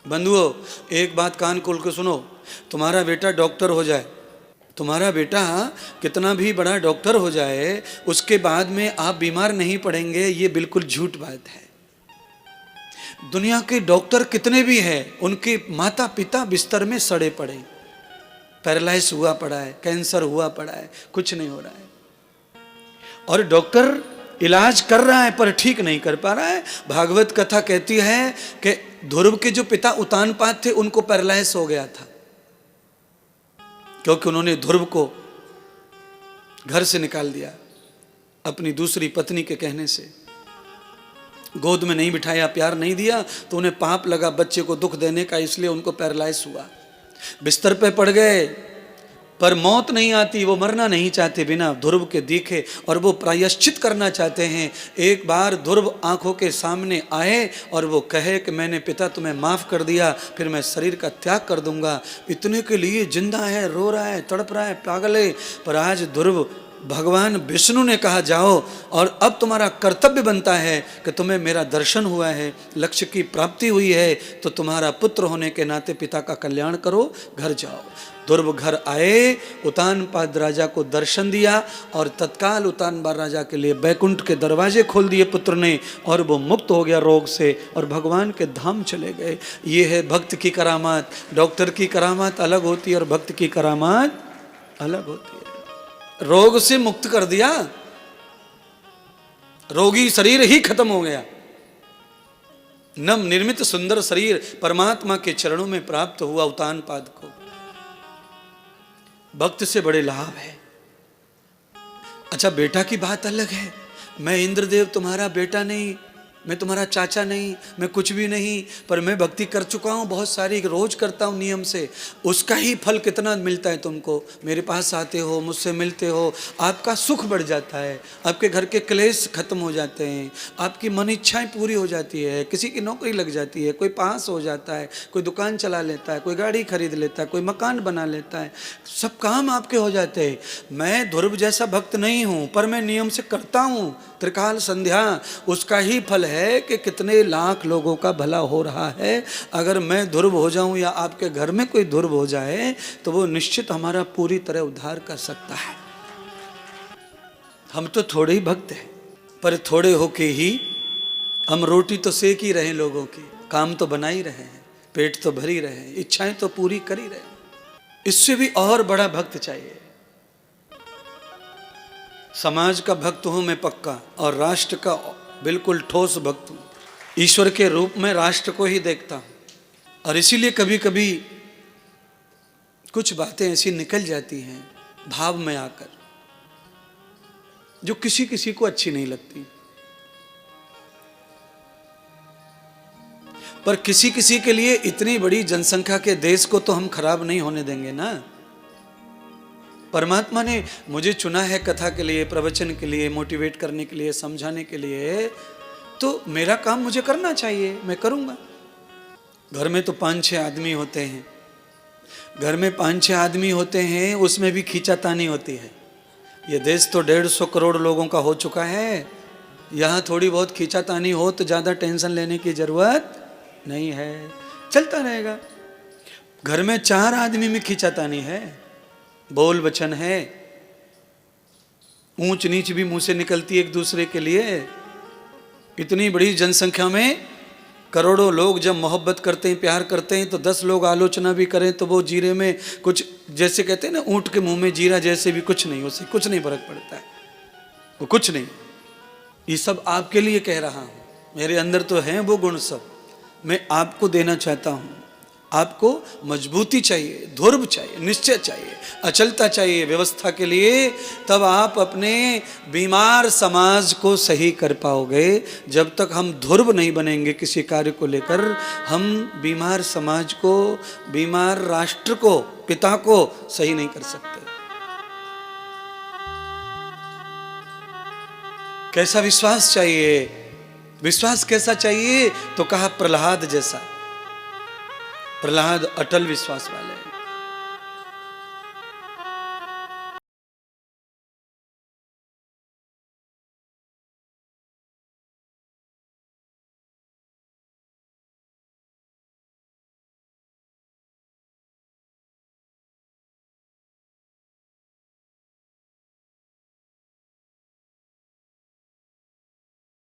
बंधुओं, एक बात कान खोल के सुनो, तुम्हारा बेटा डॉक्टर हो जाए, तुम्हारा बेटा कितना भी बड़ा डॉक्टर हो जाए, उसके बाद में आप बीमार नहीं पड़ेंगे, ये बिल्कुल झूठ बात है। दुनिया के डॉक्टर कितने भी हैं, उनके माता पिता बिस्तर में सड़े पड़े, पैरालाइज हुआ पड़ा है, कैंसर हुआ पड़ा है, कुछ नहीं हो रहा है, और डॉक्टर इलाज कर रहा है पर ठीक नहीं कर पा रहा है। भागवत कथा कहती है कि ध्रुव के जो पिता उतानपाद थे उनको पैरालाइज हो गया था, क्योंकि उन्होंने ध्रुव को घर से निकाल दिया अपनी दूसरी पत्नी के कहने से, गोद में नहीं बिठाया, प्यार नहीं दिया, तो उन्हें पाप लगा बच्चे को दुख देने का, इसलिए उनको पैरालाइज हुआ। बिस्तर पे पड़ गए पर मौत नहीं आती, वो मरना नहीं चाहते बिना ध्रुव के दिखे, और वो प्रायश्चित करना चाहते हैं। एक बार ध्रुव आंखों के सामने आए और वो कहे कि मैंने पिता तुम्हें माफ़ कर दिया, फिर मैं शरीर का त्याग कर दूंगा। इतने के लिए जिंदा है, रो रहा है, तड़प रहा है, पागल है, पर आज ध्रुव भगवान विष्णु ने कहा जाओ और अब तुम्हारा कर्तव्य बनता है कि तुम्हें मेरा दर्शन हुआ है, लक्ष्य की प्राप्ति हुई है, तो तुम्हारा पुत्र होने के नाते पिता का कल्याण करो, घर जाओ। ध्रुव घर आए, उतानपाद राजा को दर्शन दिया और तत्काल उतानपाद राजा के लिए बैकुंठ के दरवाजे खोल दिए पुत्र ने, और वो मुक्त हो गया रोग से और भगवान के धाम चले गए। ये है भक्त की करामात। डॉक्टर की करामात अलग होती है और भक्त की करामात अलग होती है। रोग से मुक्त कर दिया, रोगी शरीर ही खत्म हो गया, नव निर्मित सुंदर शरीर परमात्मा के चरणों में प्राप्त हुआ उतानपाद को। भक्त से बड़े लाभ है। अच्छा, बेटा की बात अलग है, मैं इंद्रदेव तुम्हारा बेटा नहीं, मैं तुम्हारा चाचा नहीं, मैं कुछ भी नहीं, पर मैं भक्ति कर चुका हूँ बहुत सारी, रोज करता हूँ नियम से, उसका ही फल कितना मिलता है तुमको। मेरे पास आते हो, मुझसे मिलते हो, आपका सुख बढ़ जाता है, आपके घर के क्लेश खत्म हो जाते हैं, आपकी मन इच्छाएं पूरी हो जाती है, किसी की नौकरी लग जाती है, कोई पास हो जाता है, कोई दुकान चला लेता है, कोई गाड़ी खरीद लेता है, कोई मकान बना लेता है, सब काम आपके हो जाते हैं। मैं ध्रुव जैसा भक्त नहीं हूँ, पर मैं नियम से करता हूँ त्रिकाल संध्या, उसका ही फल है कि कितने लाख लोगों का भला हो रहा है। अगर मैं ध्रुव हो जाऊं या आपके घर में कोई ध्रुव हो जाए तो वो निश्चित हमारा पूरी तरह उद्धार कर सकता है। हम तो थोड़े ही भक्त हैं, पर थोड़े होके ही हम रोटी तो सेक ही रहे, लोगों की काम तो बना ही रहे हैं, पेट तो भर ही रहे हैं, इच्छाएं तो पूरी कर ही रहे हैं। इससे भी और बड़ा भक्त चाहिए। समाज का भक्त हूं मैं पक्का, और राष्ट्र का बिल्कुल ठोस भक्त हूं। ईश्वर के रूप में राष्ट्र को ही देखता हूं, और इसीलिए कभी कभी कुछ बातें ऐसी निकल जाती हैं भाव में आकर, जो किसी किसी को अच्छी नहीं लगती, पर किसी किसी के लिए इतनी बड़ी जनसंख्या के देश को तो हम खराब नहीं होने देंगे ना। परमात्मा ने मुझे चुना है कथा के लिए, प्रवचन के लिए, मोटिवेट करने के लिए, समझाने के लिए, तो मेरा काम मुझे करना चाहिए, मैं करूंगा। घर में तो 5-6 आदमी होते हैं, घर में 5-6 आदमी होते हैं, उसमें भी खींचातानी होती है। ये देश तो 150 करोड़ लोगों का हो चुका है, यहाँ थोड़ी बहुत खींचातानी हो तो ज़्यादा टेंशन लेने की जरूरत नहीं है, चलता रहेगा। घर में 4 आदमी में खींचातानी है, बोल वचन है, ऊंच नीच भी मुंह से निकलती है एक दूसरे के लिए। इतनी बड़ी जनसंख्या में करोड़ों लोग जब मोहब्बत करते हैं, प्यार करते हैं, तो 10 लोग आलोचना भी करें तो वो जीरे में कुछ, जैसे कहते हैं ना, ऊंट के मुंह में जीरा जैसे भी कुछ नहीं, उससे कुछ नहीं फर्क पड़ता है, वो कुछ नहीं। ये सब आपके लिए कह रहा हूं, मेरे अंदर तो हैं वो गुण सब, मैं आपको देना चाहता हूं। आपको मजबूती चाहिए, ध्रुव चाहिए, निश्चय चाहिए, अचलता चाहिए व्यवस्था के लिए, तब आप अपने बीमार समाज को सही कर पाओगे। जब तक हम ध्रुव नहीं बनेंगे किसी कार्य को लेकर, हम बीमार समाज को, बीमार राष्ट्र को, पिता को सही नहीं कर सकते। कैसा विश्वास चाहिए? विश्वास कैसा चाहिए? तो कहा प्रहलाद जैसा। प्रहलाद अटल विश्वास वाले हैं।